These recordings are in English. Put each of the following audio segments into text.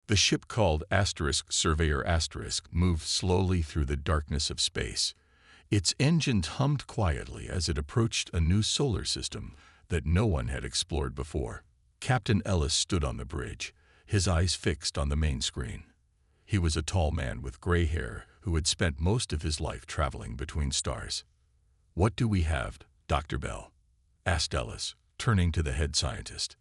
The ship called Surveyor moved slowly through the darkness of space. Its engines hummed quietly as it approached a new solar system that no one had explored before. Captain Ellis stood on the bridge, his eyes fixed on the main screen. He was a tall man with gray hair who had spent most of his life traveling between stars. "What do we have, Dr. Bell?" asked Ellis, turning to the head scientist.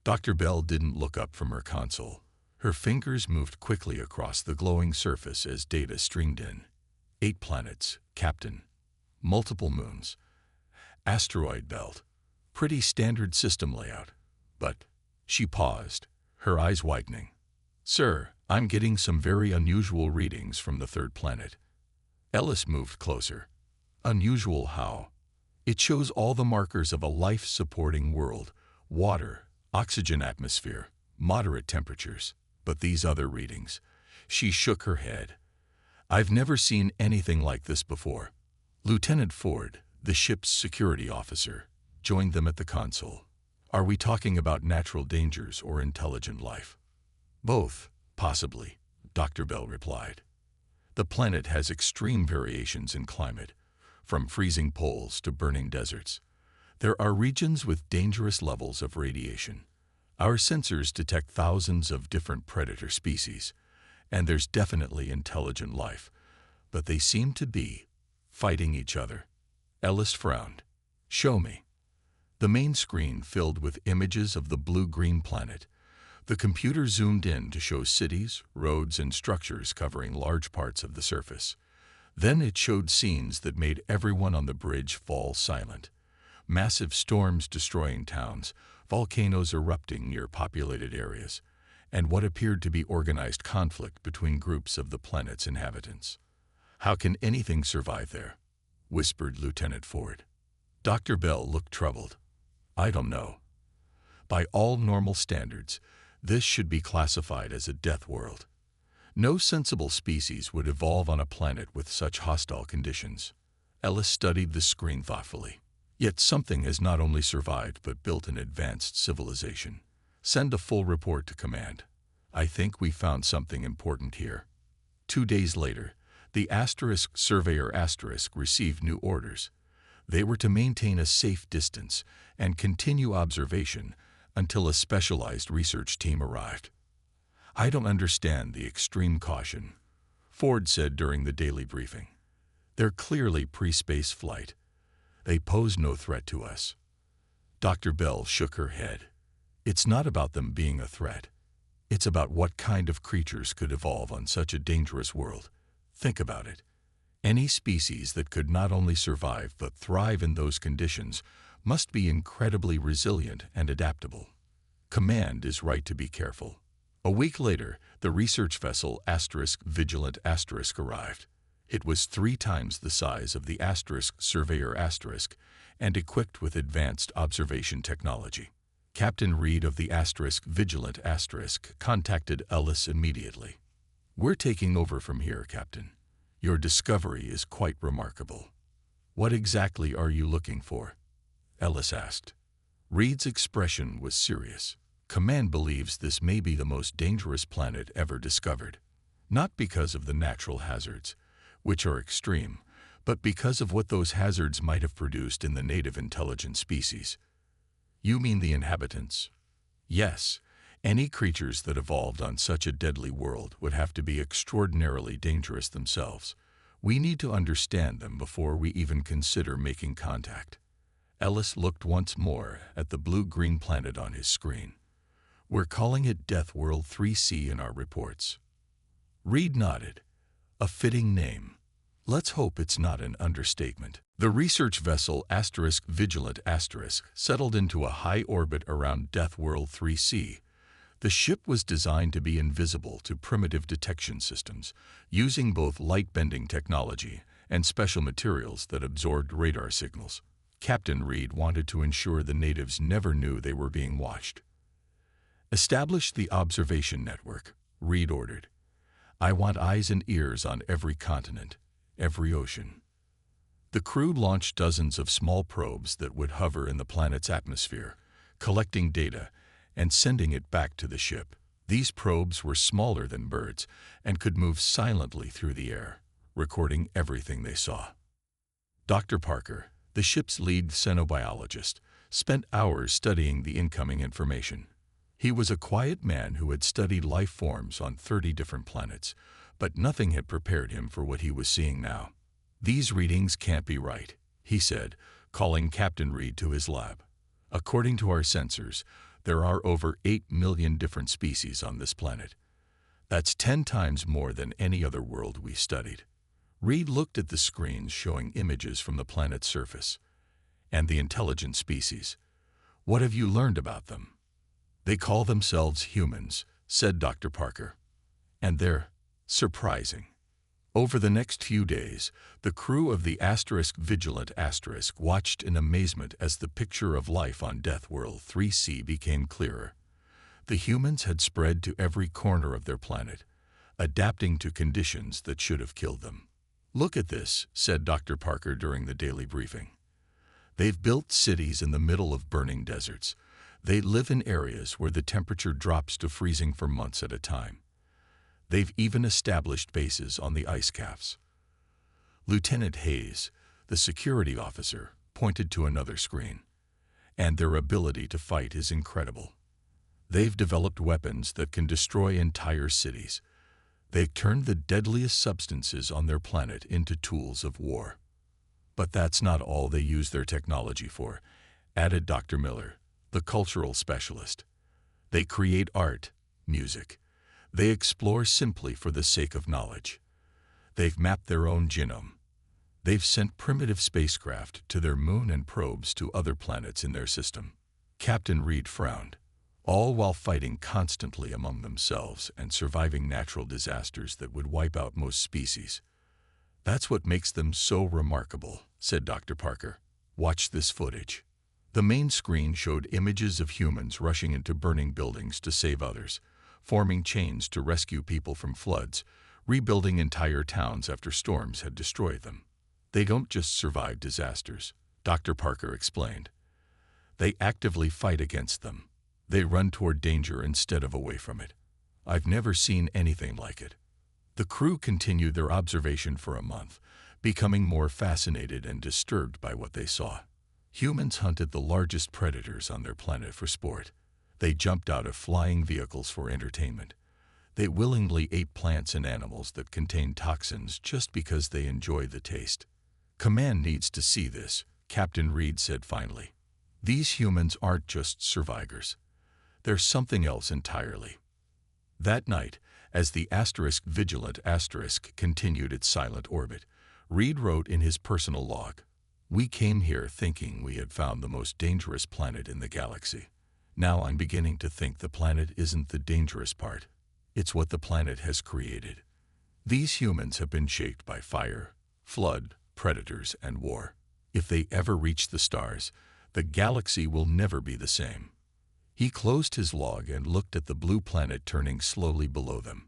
Dr. Bell didn't look up from her console. Her fingers moved quickly across the glowing surface as data streamed in. 8 planets, Captain. Multiple moons. Asteroid belt. Pretty standard system layout. But she paused, her eyes widening. "Sir, I'm getting some very unusual readings from the 3rd planet." Ellis moved closer. "Unusual how?" "It shows all the markers of a life-supporting world. Water, oxygen atmosphere, moderate temperatures. But these other readings." She shook her head. "I've never seen anything like this before." Lieutenant Ford, the ship's security officer, joined them at the console. "Are we talking about natural dangers or intelligent life?" "Both, possibly," Dr. Bell replied. "The planet has extreme variations in climate, from freezing poles to burning deserts. There are regions with dangerous levels of radiation. Our sensors detect thousands of different predator species, and there's definitely intelligent life, but they seem to be fighting each other." Ellis frowned. "Show me." The main screen filled with images of the blue-green planet. The computer zoomed in to show cities, roads, and structures covering large parts of the surface. Then it showed scenes that made everyone on the bridge fall silent. Massive storms destroying towns, volcanoes erupting near populated areas, and what appeared to be organized conflict between groups of the planet's inhabitants. "How can anything survive there?" whispered Lieutenant Ford. Dr. Bell looked troubled. "I don't know. By all normal standards, this should be classified as a death world. No sensible species would evolve on a planet with such hostile conditions." Ellis studied the screen thoughtfully. "Yet something has not only survived but built an advanced civilization. Send a full report to command. I think we found something important here." 2 days later, the Surveyor received new orders. They were to maintain a safe distance and continue observation until a specialized research team arrived. "I don't understand the extreme caution," Ford said during the daily briefing. "They're clearly pre-space flight. They pose no threat to us." Dr. Bell shook her head. "It's not about them being a threat. It's about what kind of creatures could evolve on such a dangerous world. Think about it. Any species that could not only survive but thrive in those conditions must be incredibly resilient and adaptable. Command is right to be careful." A week later, the research vessel Vigilant arrived. It was 3 times the size of the Surveyor and equipped with advanced observation technology. Captain Reed of the Vigilant contacted Ellis immediately. "We're taking over from here, Captain. Your discovery is quite remarkable." "What exactly are you looking for?" Ellis asked. Reed's expression was serious. "Command believes this may be the most dangerous planet ever discovered. Not because of the natural hazards, which are extreme, but because of what those hazards might have produced in the native intelligent species." "You mean the inhabitants?" "Yes. Any creatures that evolved on such a deadly world would have to be extraordinarily dangerous themselves. We need to understand them before we even consider making contact." Ellis looked once more at the blue-green planet on his screen. "We're calling it Death World 3C in our reports." Reed nodded. "A fitting name. Let's hope it's not an understatement." The research vessel Vigilant settled into a high orbit around Death World 3C. The ship was designed to be invisible to primitive detection systems, using both light-bending technology and special materials that absorbed radar signals. Captain Reed wanted to ensure the natives never knew they were being watched. "Establish the observation network," Reed ordered. "I want eyes and ears on every continent, every ocean." The crew launched dozens of small probes that would hover in the planet's atmosphere, collecting data and sending it back to the ship. These probes were smaller than birds and could move silently through the air, recording everything they saw. Dr. Parker, the ship's lead xenobiologist, spent hours studying the incoming information. He was a quiet man who had studied life forms on 30 different planets, but nothing had prepared him for what he was seeing now. "These readings can't be right," he said, calling Captain Reed to his lab. "According to our sensors, there are over 8 million different species on this planet. That's 10 times more than any other world we studied." Reed looked at the screens showing images from the planet's surface. "And the intelligent species. What have you learned about them?" "They call themselves humans," said Dr. Parker. "And they're surprising." Over the next few days, the crew of the Vigilant watched in amazement as the picture of life on Death World 3C became clearer. The humans had spread to every corner of their planet, adapting to conditions that should have killed them. "Look at this," said Dr. Parker during the daily briefing. "They've built cities in the middle of burning deserts. They live in areas where the temperature drops to freezing for months at a time. They've even established bases on the ice caps." Lieutenant Hayes, the security officer, pointed to another screen. "And their ability to fight is incredible. They've developed weapons that can destroy entire cities. They've turned the deadliest substances on their planet into tools of war." "But that's not all they use their technology for," added Dr. Miller, the cultural specialist. "They create art, music. They explore simply for the sake of knowledge. They've mapped their own genome. They've sent primitive spacecraft to their moon and probes to other planets in their system." Captain Reed frowned. "All while fighting constantly among themselves and surviving natural disasters that would wipe out most species. That's what makes them so remarkable," said Dr. Parker. "Watch this footage." The main screen showed images of humans rushing into burning buildings to save others, forming chains to rescue people from floods, rebuilding entire towns after storms had destroyed them. "They don't just survive disasters," Dr. Parker explained. "They actively fight against them. They run toward danger instead of away from it. I've never seen anything like it." The crew continued their observation for a month, becoming more fascinated and disturbed by what they saw. Humans hunted the largest predators on their planet for sport. They jumped out of flying vehicles for entertainment. They willingly ate plants and animals that contained toxins just because they enjoyed the taste. "Command needs to see this," Captain Reed said finally. "These humans aren't just survivors. They're something else entirely." That night, as the Vigilant continued its silent orbit, Reed wrote in his personal log, "We came here thinking we had found the most dangerous planet in the galaxy. Now I'm beginning to think the planet isn't the dangerous part. It's what the planet has created. These humans have been shaped by fire, flood, predators, and war. If they ever reach the stars, the galaxy will never be the same." He closed his log and looked at the blue planet turning slowly below them.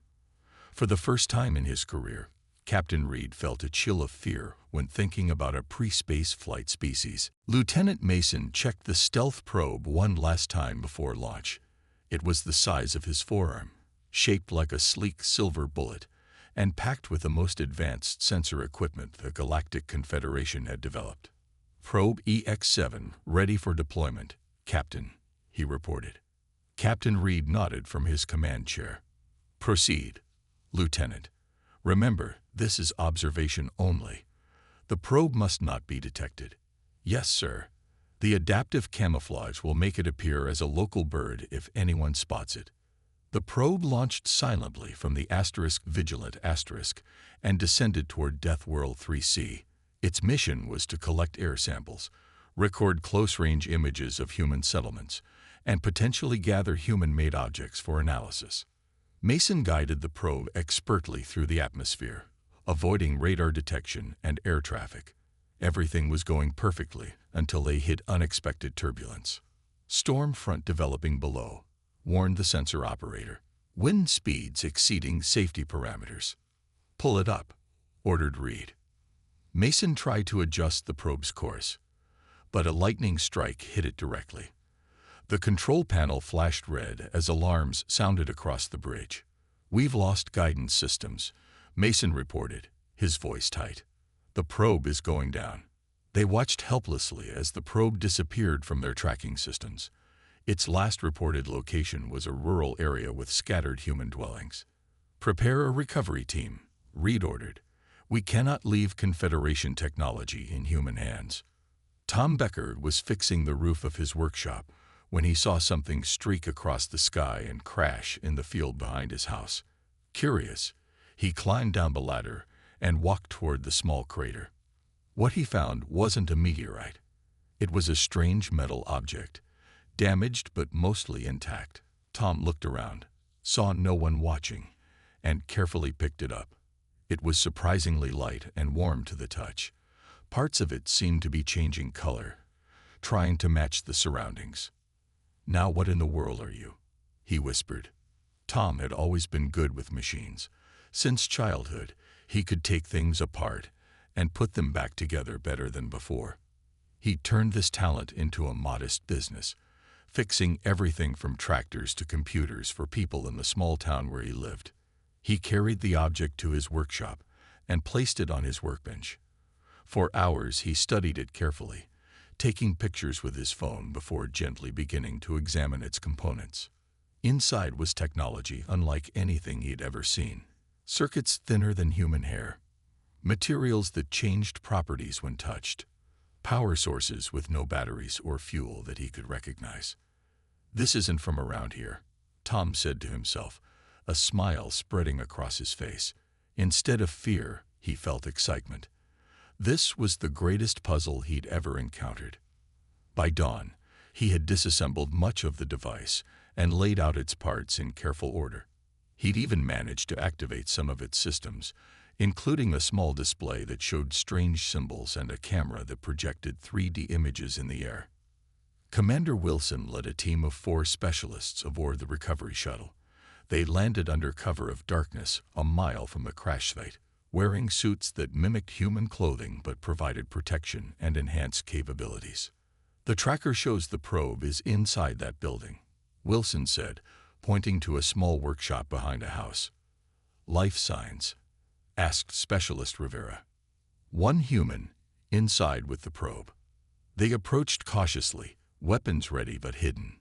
For the first time in his career, Captain Reed felt a chill of fear when thinking about a pre-space flight species. Lieutenant Mason checked the stealth probe one last time before launch. It was the size of his forearm, shaped like a sleek silver bullet, and packed with the most advanced sensor equipment the Galactic Confederation had developed. "Probe EX-7 ready for deployment, Captain," he reported. Captain Reed nodded from his command chair. "Proceed, Lieutenant. Remember, this is observation only. The probe must not be detected." "Yes, sir. The adaptive camouflage will make it appear as a local bird if anyone spots it." The probe launched silently from the Vigilant and descended toward Death World 3C. Its mission was to collect air samples, record close-range images of human settlements, and potentially gather human-made objects for analysis. Mason guided the probe expertly through the atmosphere, avoiding radar detection and air traffic. Everything was going perfectly until they hit unexpected turbulence. "Storm front developing below," warned the sensor operator. "Wind speeds exceeding safety parameters." "Pull it up," ordered Reed. Mason tried to adjust the probe's course, but a lightning strike hit it directly. The control panel flashed red as alarms sounded across the bridge. "We've lost guidance systems," Mason reported, his voice tight. "The probe is going down." They watched helplessly as the probe disappeared from their tracking systems. Its last reported location was a rural area with scattered human dwellings. "Prepare a recovery team," Reed ordered. "We cannot leave Confederation technology in human hands." Tom Becker was fixing the roof of his workshop when he saw something streak across the sky and crash in the field behind his house. Curious, he climbed down the ladder and walked toward the small crater. What he found wasn't a meteorite. It was a strange metal object, damaged but mostly intact. Tom looked around, saw no one watching, and carefully picked it up. It was surprisingly light and warm to the touch. Parts of it seemed to be changing color, trying to match the surroundings. "Now what in the world are you?" he whispered. Tom had always been good with machines. Since childhood, he could take things apart and put them back together better than before. He turned this talent into a modest business, fixing everything from tractors to computers for people in the small town where he lived. He carried the object to his workshop and placed it on his workbench. For hours he studied it carefully, taking pictures with his phone before gently beginning to examine its components. Inside was technology unlike anything he'd ever seen. Circuits thinner than human hair, materials that changed properties when touched, power sources with no batteries or fuel that he could recognize. "This isn't from around here," Tom said to himself, a smile spreading across his face. Instead of fear, he felt excitement. This was the greatest puzzle he'd ever encountered. By dawn, he had disassembled much of the device and laid out its parts in careful order. He'd even managed to activate some of its systems, including a small display that showed strange symbols and a camera that projected 3D images in the air. Commander Wilson led a team of 4 specialists aboard the recovery shuttle. They landed under cover of darkness a mile from the crash site, wearing suits that mimicked human clothing but provided protection and enhanced capabilities. "The tracker shows the probe is inside that building," Wilson said, pointing to a small workshop behind a house. "Life signs?" asked Specialist Rivera. "One human, inside with the probe." They approached cautiously, weapons ready but hidden.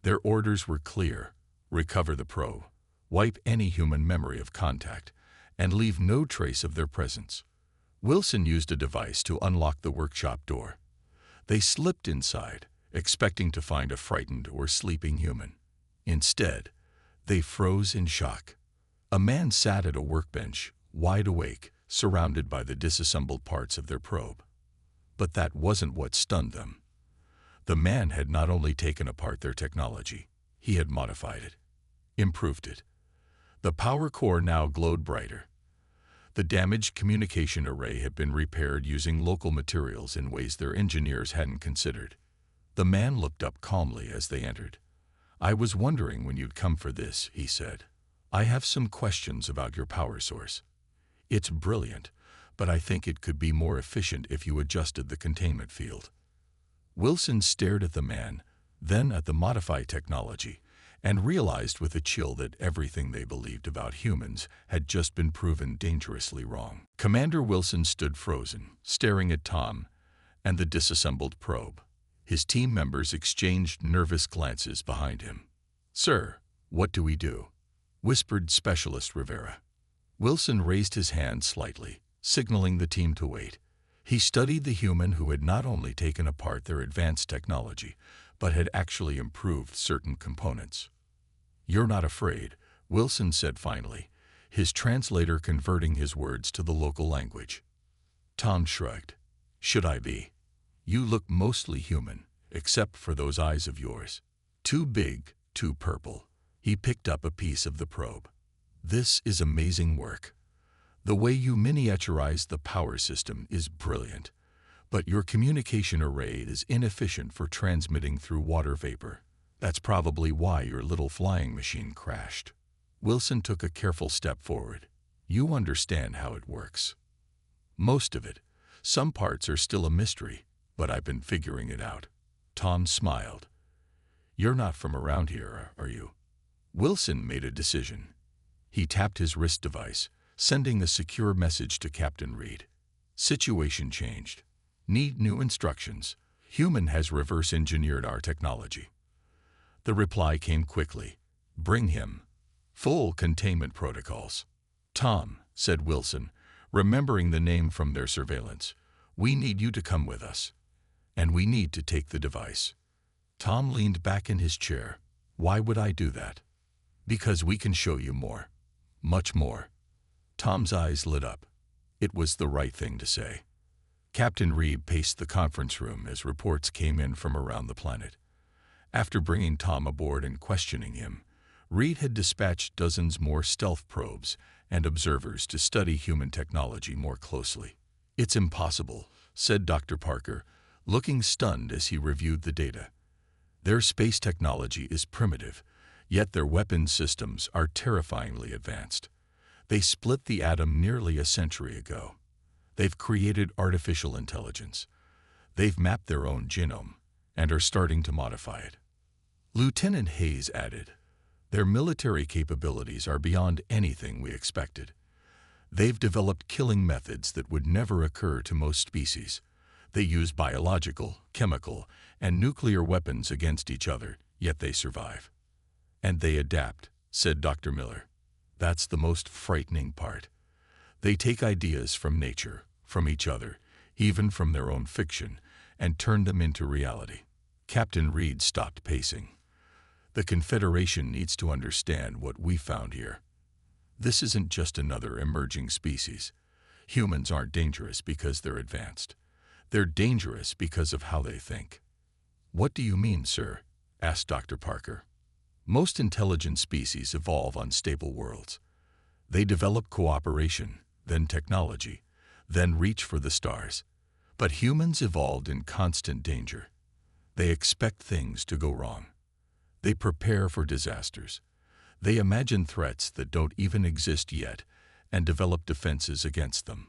Their orders were clear: recover the probe, wipe any human memory of contact, and leave no trace of their presence. Wilson used a device to unlock the workshop door. They slipped inside, expecting to find a frightened or sleeping human. Instead, they froze in shock. A man sat at a workbench, wide awake, surrounded by the disassembled parts of their probe. But that wasn't what stunned them. The man had not only taken apart their technology, he had modified it, improved it. The power core now glowed brighter. The damaged communication array had been repaired using local materials in ways their engineers hadn't considered. The man looked up calmly as they entered. "I was wondering when you'd come for this," he said. "I have some questions about your power source. It's brilliant, but I think it could be more efficient if you adjusted the containment field." Wilson stared at the man, then at the modified technology, and realized with a chill that everything they believed about humans had just been proven dangerously wrong. Commander Wilson stood frozen, staring at Tom and the disassembled probe. His team members exchanged nervous glances behind him. "Sir, what do we do?" whispered Specialist Rivera. Wilson raised his hand slightly, signaling the team to wait. He studied the human who had not only taken apart their advanced technology, but had actually improved certain components. "You're not afraid," Wilson said finally, his translator converting his words to the local language. Tom shrugged. "Should I be? You look mostly human, except for those eyes of yours. Too big, too purple." He picked up a piece of the probe. "This is amazing work. The way you miniaturized the power system is brilliant, but your communication array is inefficient for transmitting through water vapor. That's probably why your little flying machine crashed." Wilson took a careful step forward. "You understand how it works." "Most of it. Some parts are still a mystery, but I've been figuring it out." Tom smiled. You're not from around here, are you? Wilson made a decision. He tapped his wrist device, sending a secure message to Captain Reed. Situation changed. Need new instructions. Human has reverse engineered our technology. The reply came quickly. Bring him. Full containment protocols. Tom, said Wilson, remembering the name from their surveillance, we need you to come with us. And we need to take the device. Tom leaned back in his chair. Why would I do that? Because we can show you more. Much more. Tom's eyes lit up. It was the right thing to say. Captain Reed paced the conference room as reports came in from around the planet. After bringing Tom aboard and questioning him, Reed had dispatched dozens more stealth probes and observers to study human technology more closely. It's impossible, said Dr. Parker, looking stunned as he reviewed the data. Their space technology is primitive, yet their weapons systems are terrifyingly advanced. They split the atom nearly a century ago. They've created artificial intelligence. They've mapped their own genome and are starting to modify it. Lieutenant Hayes added, their military capabilities are beyond anything we expected. They've developed killing methods that would never occur to most species. They use biological, chemical, and nuclear weapons against each other, yet they survive. And they adapt, said Dr. Miller. That's the most frightening part. They take ideas from nature, from each other, even from their own fiction, and turn them into reality. Captain Reed stopped pacing. The Confederation needs to understand what we found here. This isn't just another emerging species. Humans aren't dangerous because they're advanced. They're dangerous because of how they think. What do you mean, sir? Asked Dr. Parker. Most intelligent species evolve on stable worlds. They develop cooperation, then technology, then reach for the stars. But humans evolved in constant danger. They expect things to go wrong. They prepare for disasters. They imagine threats that don't even exist yet and develop defenses against them.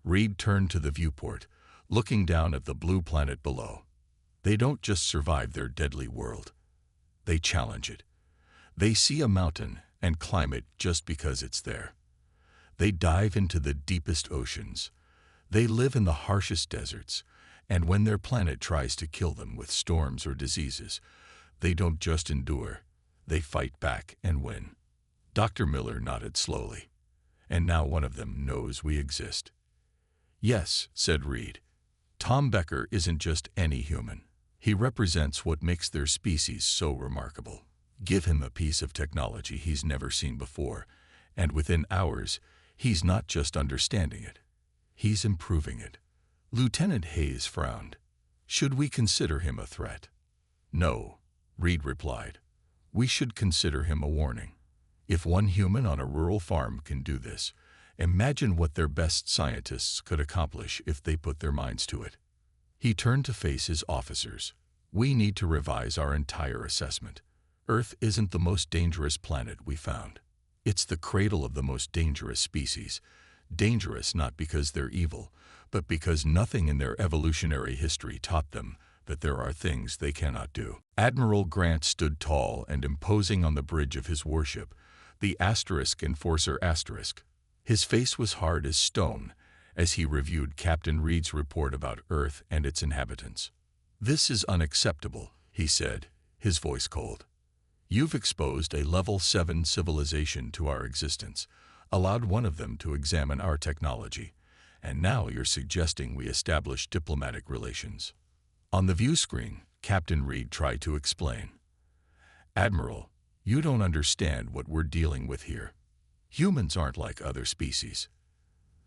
Reed turned to the viewport, looking down at the blue planet below. They don't just survive their deadly world. They challenge it. They see a mountain and climb it just because it's there. They dive into the deepest oceans. They live in the harshest deserts, and when their planet tries to kill them with storms or diseases, they don't just endure, they fight back and win. Dr. Miller nodded slowly. And now one of them knows we exist. Yes, said Reed. Tom Becker isn't just any human. He represents what makes their species so remarkable. Give him a piece of technology he's never seen before, and within hours, he's not just understanding it. He's improving it. Lieutenant Hayes frowned. Should we consider him a threat? No, Reed replied. We should consider him a warning. If one human on a rural farm can do this, imagine what their best scientists could accomplish if they put their minds to it. He turned to face his officers. We need to revise our entire assessment. Earth isn't the most dangerous planet we found. It's the cradle of the most dangerous species. Dangerous not because they're evil, but because nothing in their evolutionary history taught them that there are things they cannot do. Admiral Grant stood tall and imposing on the bridge of his warship, the Enforcer Asterisk. His face was hard as stone as he reviewed Captain Reed's report about Earth and its inhabitants. This is unacceptable, he said, his voice cold. You've exposed a Level 7 civilization to our existence, allowed one of them to examine our technology, and now you're suggesting we establish diplomatic relations. On the view screen, Captain Reed tried to explain. Admiral, you don't understand what we're dealing with here. Humans aren't like other species.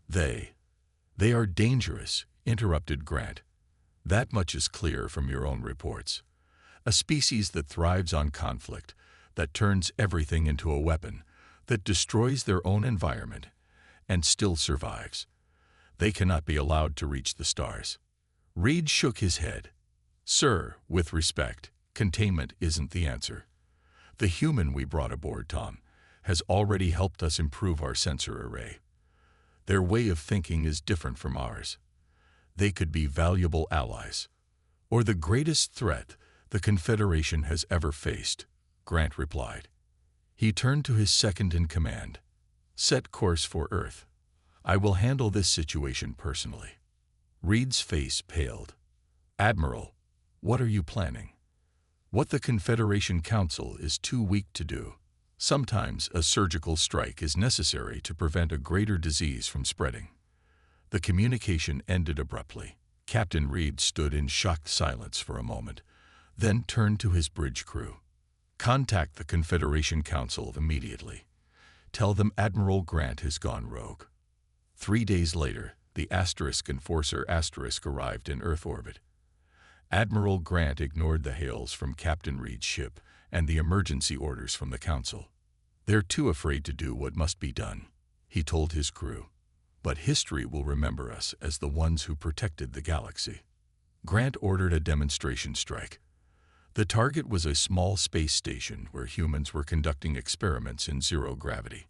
They are dangerous, interrupted Grant. That much is clear from your own reports. A species that thrives on conflict, that turns everything into a weapon, that destroys their own environment, and still survives. They cannot be allowed to reach the stars. Reed shook his head. Sir, with respect, containment isn't the answer. The human we brought aboard, Tom, has already helped us improve our sensor array. Their way of thinking is different from ours. They could be valuable allies, or the greatest threat the Confederation has ever faced," Grant replied. He turned to his second-in-command. "Set course for Earth. I will handle this situation personally." Reed's face paled. "Admiral, what are you planning?" "What the Confederation Council is too weak to do. Sometimes a surgical strike is necessary to prevent a greater disease from spreading." The communication ended abruptly. Captain Reed stood in shocked silence for a moment, then turned to his bridge crew. "Contact the Confederation Council immediately. Tell them Admiral Grant has gone rogue." 3 days later, the Enforcer arrived in Earth orbit. Admiral Grant ignored the hails from Captain Reed's ship and the emergency orders from the Council. "They're too afraid to do what must be done," he told his crew. "But history will remember us as the ones who protected the galaxy." Grant ordered a demonstration strike. The target was a small space station where humans were conducting experiments in zero gravity.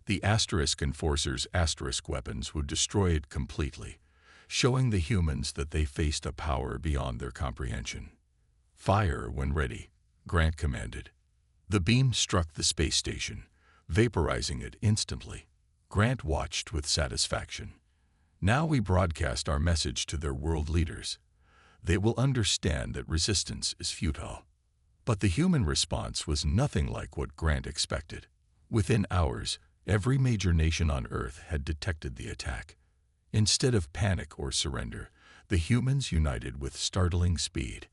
The Enforcer's weapons would destroy it completely, showing the humans that they faced a power beyond their comprehension. "Fire when ready," Grant commanded. The beam struck the space station, vaporizing it instantly. Grant watched with satisfaction. "Now we broadcast our message to their world leaders. They will understand that resistance is futile." But the human response was nothing like what Grant expected. Within hours, every major nation on Earth had detected the attack. Instead of panic or surrender, the humans united with startling speed.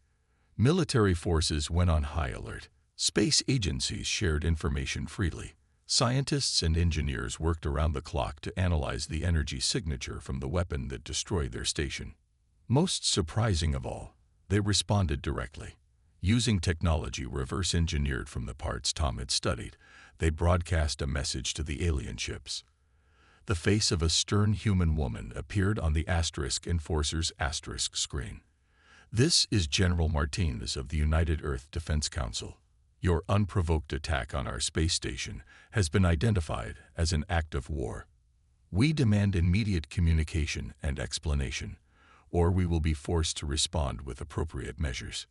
Military forces went on high alert. Space agencies shared information freely. Scientists and engineers worked around the clock to analyze the energy signature from the weapon that destroyed their station. Most surprising of all, they responded directly. Using technology reverse-engineered from the parts Tom had studied, they broadcast a message to the alien ships. The face of a stern human woman appeared on the Enforcer's screen. "This is General Martinez of the United Earth Defense Council. Your unprovoked attack on our space station has been identified as an act of war. We demand immediate communication and explanation, or we will be forced to respond with appropriate measures."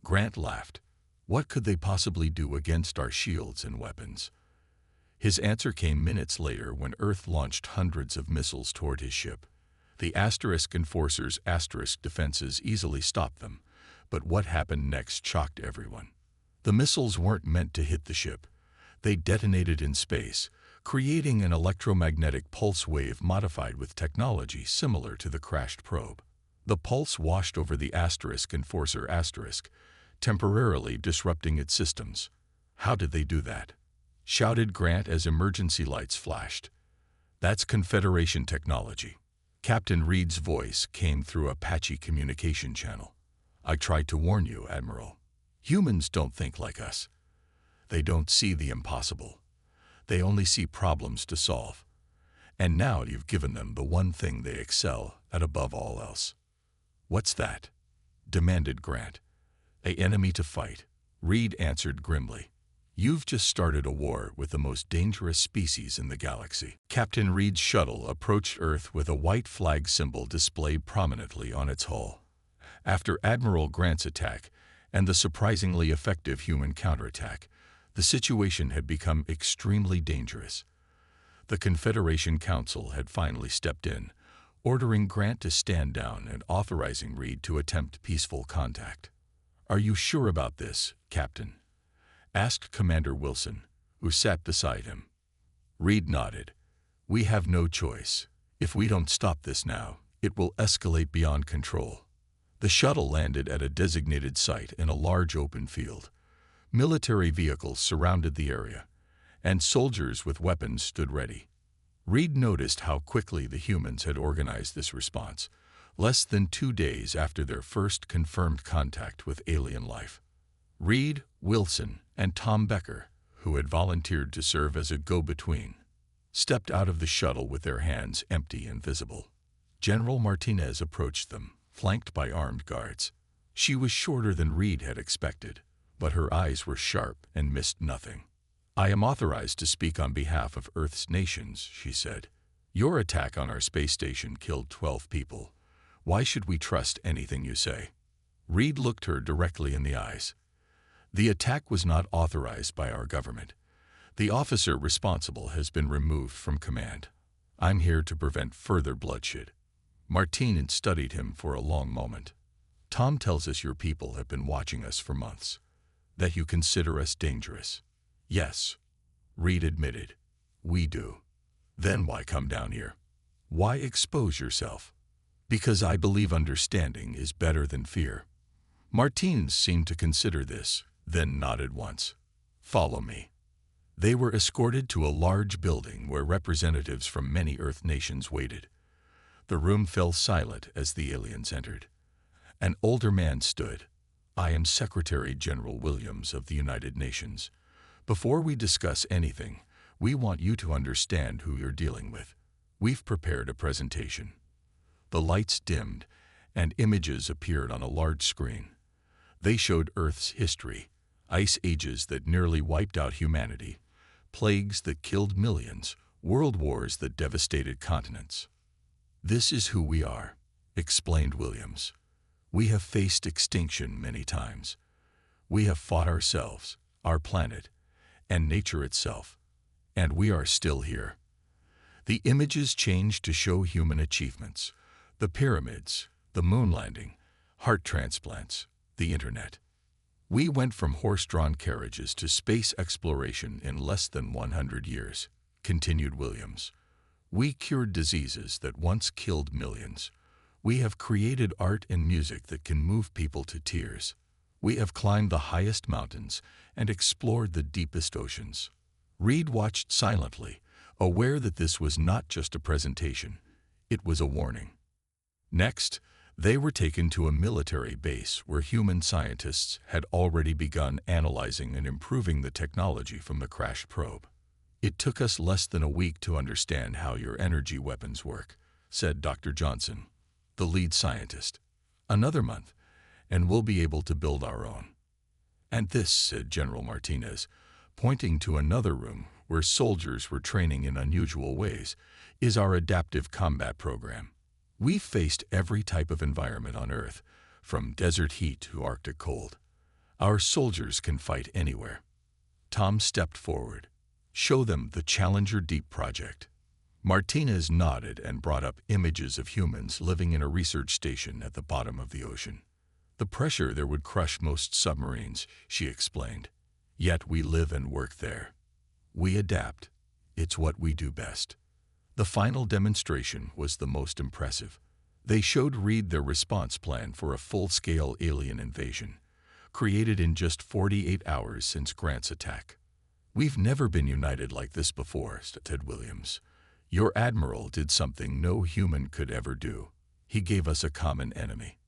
Grant laughed. What could they possibly do against our shields and weapons? His answer came minutes later when Earth launched hundreds of missiles toward his ship. The Enforcer's defenses easily stopped them, but what happened next shocked everyone. The missiles weren't meant to hit the ship. They detonated in space, creating an electromagnetic pulse wave modified with technology similar to the crashed probe. The pulse washed over the Enforcer temporarily disrupting its systems. "How did they do that?" shouted Grant as emergency lights flashed. "That's Confederation technology." Captain Reed's voice came through a patchy communication channel. "I tried to warn you, Admiral. Humans don't think like us. They don't see the impossible. They only see problems to solve. And now you've given them the one thing they excel at above all else." "What's that?" demanded Grant. "An enemy to fight," Reed answered grimly. "You've just started a war with the most dangerous species in the galaxy." Captain Reed's shuttle approached Earth with a white flag symbol displayed prominently on its hull. After Admiral Grant's attack and the surprisingly effective human counterattack, the situation had become extremely dangerous. The Confederation Council had finally stepped in, ordering Grant to stand down and authorizing Reed to attempt peaceful contact. "Are you sure about this, Captain?" asked Commander Wilson, who sat beside him. Reed nodded. "We have no choice. If we don't stop this now, it will escalate beyond control." The shuttle landed at a designated site in a large open field. Military vehicles surrounded the area, and soldiers with weapons stood ready. Reed noticed how quickly the humans had organized this response, less than 2 days after their first confirmed contact with alien life. Reed, Wilson, and Tom Becker, who had volunteered to serve as a go-between, stepped out of the shuttle with their hands empty and visible. General Martinez approached them, flanked by armed guards. She was shorter than Reed had expected, but her eyes were sharp and missed nothing. "I am authorized to speak on behalf of Earth's nations," she said. "Your attack on our space station killed 12 people. Why should we trust anything you say?" Reed looked her directly in the eyes. The attack was not authorized by our government. The officer responsible has been removed from command. I'm here to prevent further bloodshed. Martin studied him for a long moment. Tom tells us your people have been watching us for months. That you consider us dangerous. Yes, Reed admitted. We do. Then why come down here? Why expose yourself? Because I believe understanding is better than fear. Martin seemed to consider this, then nodded once. Follow me. They were escorted to a large building where representatives from many Earth nations waited. The room fell silent as the aliens entered. An older man stood. I am Secretary General Williams of the United Nations. Before we discuss anything, we want you to understand who you're dealing with. We've prepared a presentation. The lights dimmed, and images appeared on a large screen. They showed Earth's history, ice ages that nearly wiped out humanity, plagues that killed millions, world wars that devastated continents. This is who we are, explained Williams. We have faced extinction many times. We have fought ourselves, our planet, and nature itself, and we are still here. The images changed to show human achievements, the pyramids, the moon landing, heart transplants, the internet. We went from horse-drawn carriages to space exploration in less than 100 years, continued Williams. We cured diseases that once killed millions. We have created art and music that can move people to tears. We have climbed the highest mountains and explored the deepest oceans. Reed watched silently, aware that this was not just a presentation, it was a warning. Next, they were taken to a military base where human scientists had already begun analyzing and improving the technology from the crashed probe. It took us less than a week to understand how your energy weapons work, said Dr. Johnson, the lead scientist. Another month, and we'll be able to build our own. And this, said General Martinez, pointing to another room where soldiers were training in unusual ways, is our adaptive combat program. We've faced every type of environment on Earth, from desert heat to Arctic cold. Our soldiers can fight anywhere. Tom stepped forward. Show them the Challenger Deep project. Martinez nodded and brought up images of humans living in a research station at the bottom of the ocean. The pressure there would crush most submarines, she explained. Yet we live and work there. We adapt. It's what we do best. The final demonstration was the most impressive. They showed Reed their response plan for a full-scale alien invasion, created in just 48 hours since Grant's attack. We've never been united like this before, said Williams. Your admiral did something no human could ever do. He gave us a common enemy.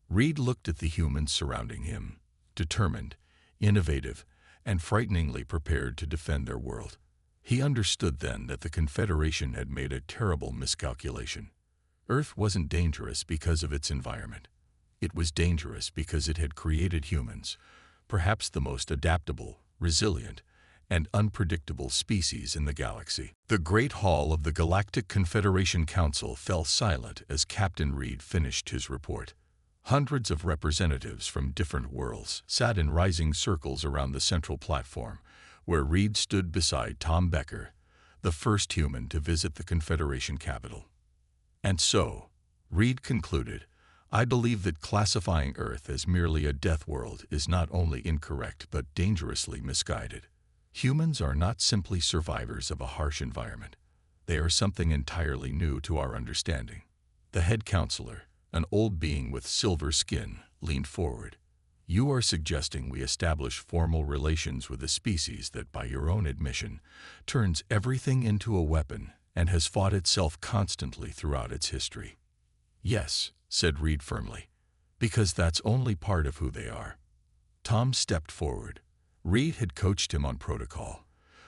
Reed looked at the humans surrounding him, determined, innovative, and frighteningly prepared to defend their world. He understood then that the Confederation had made a terrible miscalculation. Earth wasn't dangerous because of its environment. It was dangerous because it had created humans, perhaps the most adaptable, resilient, and unpredictable species in the galaxy. The Great Hall of the Galactic Confederation Council fell silent as Captain Reed finished his report. Hundreds of representatives from different worlds sat in rising circles around the central platform, where Reed stood beside Tom Becker, the first human to visit the Confederation capital. And so, Reed concluded, I believe that classifying Earth as merely a death world is not only incorrect but dangerously misguided. Humans are not simply survivors of a harsh environment. They are something entirely new to our understanding. The head counselor, an old being with silver skin, leaned forward. You are suggesting we establish formal relations with a species that, by your own admission, turns everything into a weapon and has fought itself constantly throughout its history. Yes, said Reed firmly, because that's only part of who they are. Tom stepped forward. Reed had coached him on protocol,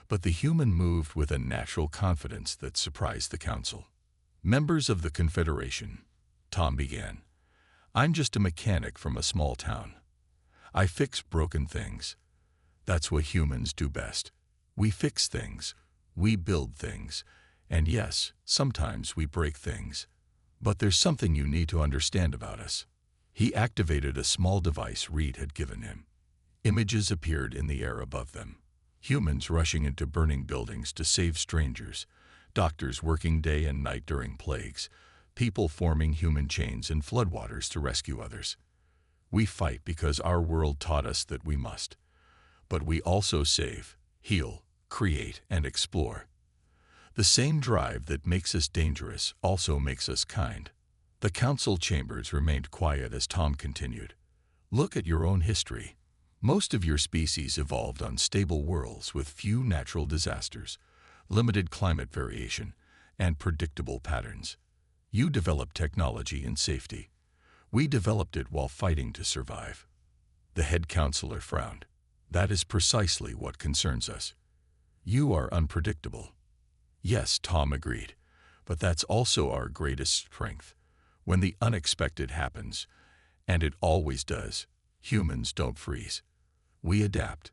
but the human moved with a natural confidence that surprised the council. Members of the Confederation, Tom began. I'm just a mechanic from a small town. I fix broken things. That's what humans do best. We fix things, we build things, and yes, sometimes we break things. But there's something you need to understand about us. He activated a small device Reed had given him. Images appeared in the air above them. Humans rushing into burning buildings to save strangers, doctors working day and night during plagues, people forming human chains in floodwaters to rescue others. We fight because our world taught us that we must. But we also save, heal, create, and explore. The same drive that makes us dangerous also makes us kind. The council chambers remained quiet as Tom continued. Look at your own history. Most of your species evolved on stable worlds with few natural disasters, limited climate variation, and predictable patterns. You developed technology and safety. We developed it while fighting to survive. The head counselor frowned. That is precisely what concerns us. You are unpredictable. Yes, Tom agreed, but that's also our greatest strength. When the unexpected happens, and it always does, humans don't freeze. We adapt.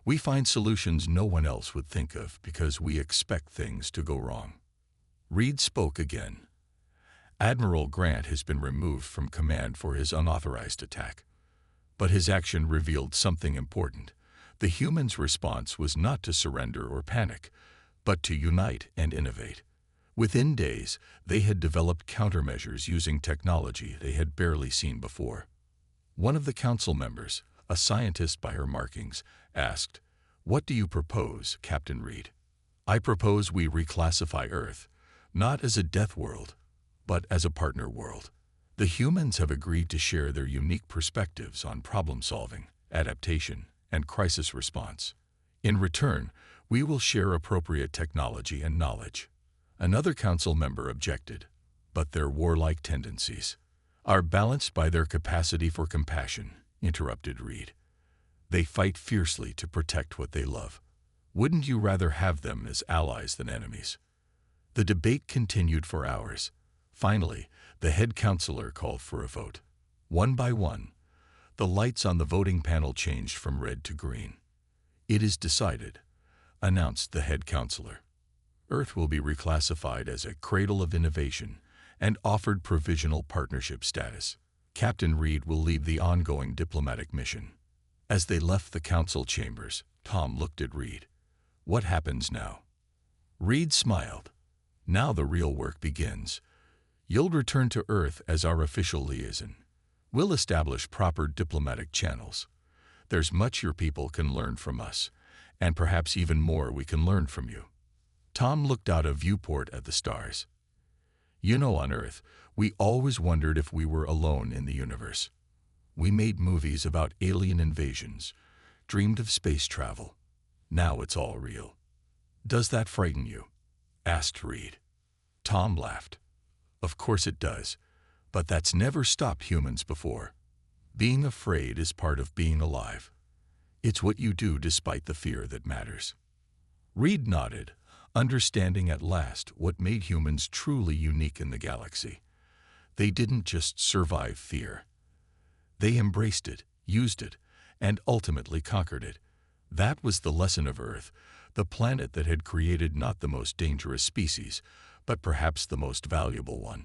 We find solutions no one else would think of because we expect things to go wrong. Reed spoke again. Admiral Grant has been removed from command for his unauthorized attack. But his action revealed something important. The humans' response was not to surrender or panic, but to unite and innovate. Within days, they had developed countermeasures using technology they had barely seen before. One of the council members, a scientist by her markings, asked, "What do you propose, Captain Reed?" "I propose we reclassify Earth, not as a death world, but as a partner world. The humans have agreed to share their unique perspectives on problem-solving, adaptation, and crisis response. In return, we will share appropriate technology and knowledge." Another council member objected, "But their warlike tendencies are balanced by their capacity for compassion," interrupted Reed. "They fight fiercely to protect what they love. Wouldn't you rather have them as allies than enemies?" The debate continued for hours. Finally, the head counselor called for a vote. One by one, the lights on the voting panel changed from red to green. "It is decided," announced the head counselor. "Earth will be reclassified as a cradle of innovation and offered provisional partnership status. Captain Reed will lead the ongoing diplomatic mission." As they left the council chambers, Tom looked at Reed. "What happens now?" Reed smiled. "Now the real work begins. You'll return to Earth as our official liaison. We'll establish proper diplomatic channels. There's much your people can learn from us, and perhaps even more we can learn from you." Tom looked out a viewport at the stars. "You know, on Earth, we always wondered if we were alone in the universe. We made movies about alien invasions, dreamed of space travel. Now it's all real. Does that frighten you?" asked Reed. Tom laughed. "Of course it does, but that's never stopped humans before. Being afraid is part of being alive. It's what you do despite the fear that matters." Reed nodded, understanding at last what made humans truly unique in the galaxy. They didn't just survive fear. They embraced it, used it, and ultimately conquered it. That was the lesson of Earth, the planet that had created not the most dangerous species, but perhaps the most valuable one.